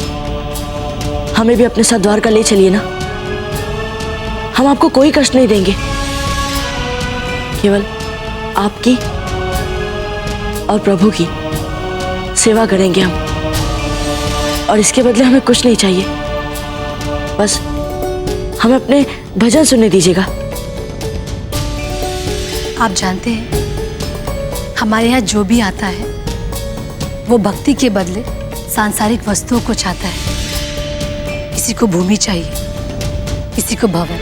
हमें भी अपने साथ द्वारका ले चलिए ना। हम आपको कोई कष्ट नहीं देंगे, केवल आपकी और प्रभु की सेवा करेंगे हम। और इसके बदले हमें कुछ नहीं चाहिए, बस हमें अपने भजन सुनने दीजिएगा। आप जानते हैं, हमारे यहाँ जो भी आता है वो भक्ति के बदले सांसारिक वस्तुओं को चाहता है। किसी को भूमि चाहिए, किसी को भवन,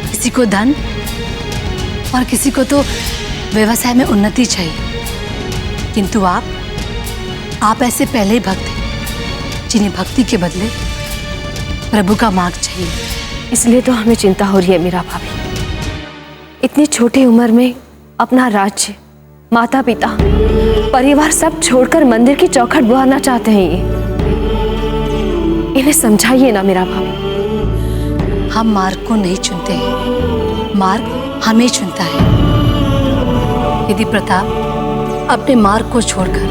किसी को धन और किसी को तो व्यवसाय में उन्नति चाहिए। किंतु आप ऐसे पहले भक्त हैं जिन्हें भक्ति के बदले प्रभु का मार्ग चाहिए। इसलिए तो हमें चिंता हो रही है मीरा भाभी। इतनी छोटी उम्र में अपना राज्य, माता पिता, परिवार सब छोड़कर मंदिर की चौखट बुहाना चाहते हैं। इन्हें समझाइए ना मीरा भाभी। हम मार्ग को नहीं चुनते हैं, मार्ग हमें चुनता है। यदि प्रताप अपने मार्ग को छोड़कर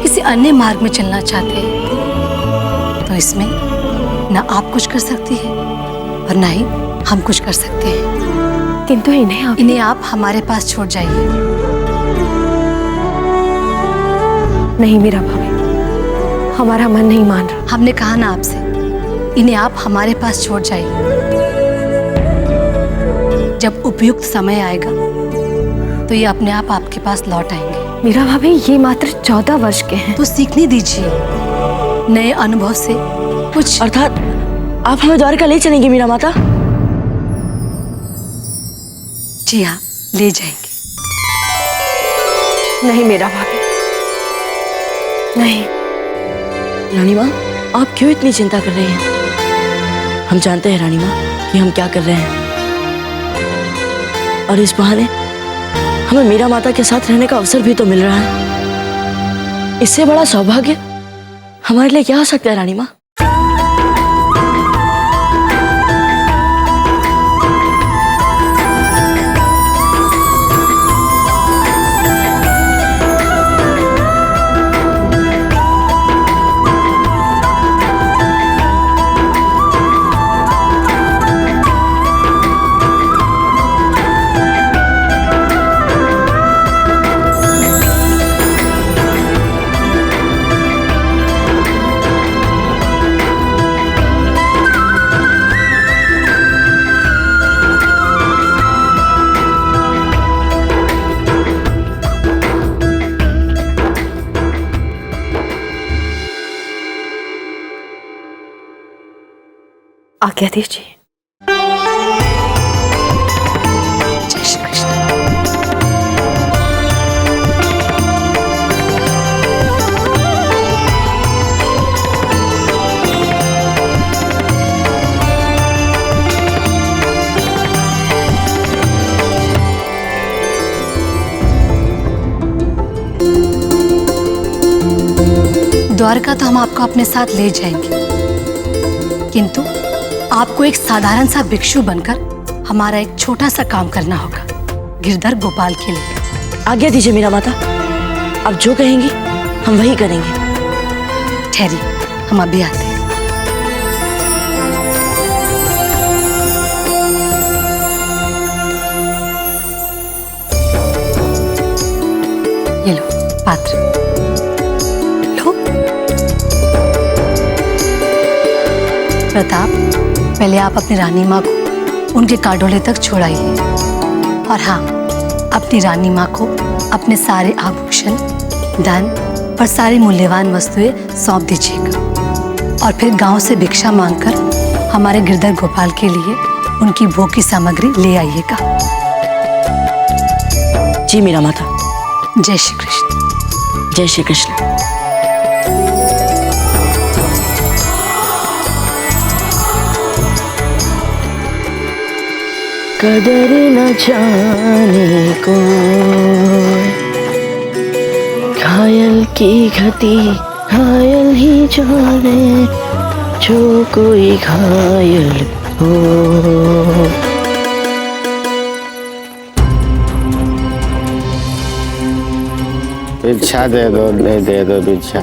किसी अन्य मार्ग में चलना चाहते हैं तो इसमें न आप कुछ कर सकती है और न ही हम कुछ कर सकते हैं। किंतु इन्हें आप हमारे पास छोड़ जाइए। नहीं मीरा भाभी, हमारा मन नहीं मान रहा। हमने कहा ना आपसे, इन्हें आप हमारे पास छोड़ जाइए। जब उपयुक्त समय आएगा तो ये अपने आप आपके पास लौट आएंगे। मीरा भाभी, ये मात्र 14 वर्ष के हैं। तो सीखने दीजिए, नए अनुभव से कुछ। अर्थात आप हमें द्वारका ले चलेंगे मीरा माता? जी हाँ, ले जाएंगे। नहीं मीरा भाभी, नहीं। रानी माँ, आप क्यों इतनी चिंता कर रही हैं? हम जानते हैं रानी माँ कि हम क्या कर रहे हैं, और इस बहाने हमें मीरा माता के साथ रहने का अवसर भी तो मिल रहा है। इससे बड़ा सौभाग्य हमारे लिए क्या हो सकता है रानी माँ? आज्ञा दीजिए। जय श्री कृष्ण। द्वारका तो हम आपको अपने साथ ले जाएंगे, किंतु आपको एक साधारण सा भिक्षु बनकर हमारा एक छोटा सा काम करना होगा गिरधर गोपाल के लिए। आज्ञा दीजिए मीरा माता, आप जो कहेंगी हम वही करेंगे। ठहरिए, हम अभी आते हैं। ये लो पात्र। प्रताप, पहले आप अपनी रानी माँ को उनके काडोले तक छोड़ाइए, और हाँ, अपनी रानी माँ को अपने सारे आभूषण, धन और सारी मूल्यवान वस्तुएं सौंप दीजिएगा, और फिर गांव से भिक्षा मांगकर हमारे गिरधर गोपाल के लिए उनकी भोग की सामग्री ले आइएगा। जी मीरा माता। जय श्री कृष्ण। जय श्री कृष्ण। कदर न जाने को घायल की घटी घायल ही जाने, जो कोई घायल हो। भिक्षा दे दो भिक्षा।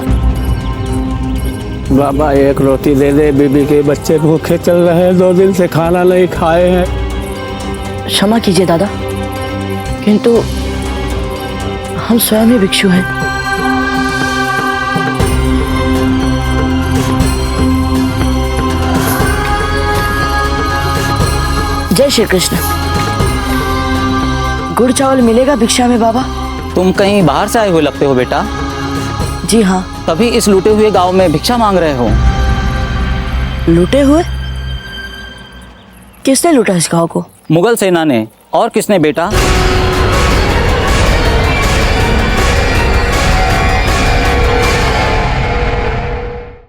बाबा एक रोटी दे दे, बीबी के बच्चे भूखे चल रहे हैं, 2 दिन से खाना नहीं खाए हैं। क्षमा कीजिए दादा, किंतु हम स्वयं ही भिक्षु हैं। जय श्री कृष्ण। गुड़ चावल मिलेगा भिक्षा में बाबा? तुम कहीं बाहर से आए हुए लगते हो बेटा। जी हाँ। तभी इस लूटे हुए गांव में भिक्षा मांग रहे हो। लूटे हुए? किसने लूटा इस गांव को? मुगल सेना ने। और किसने बेटा?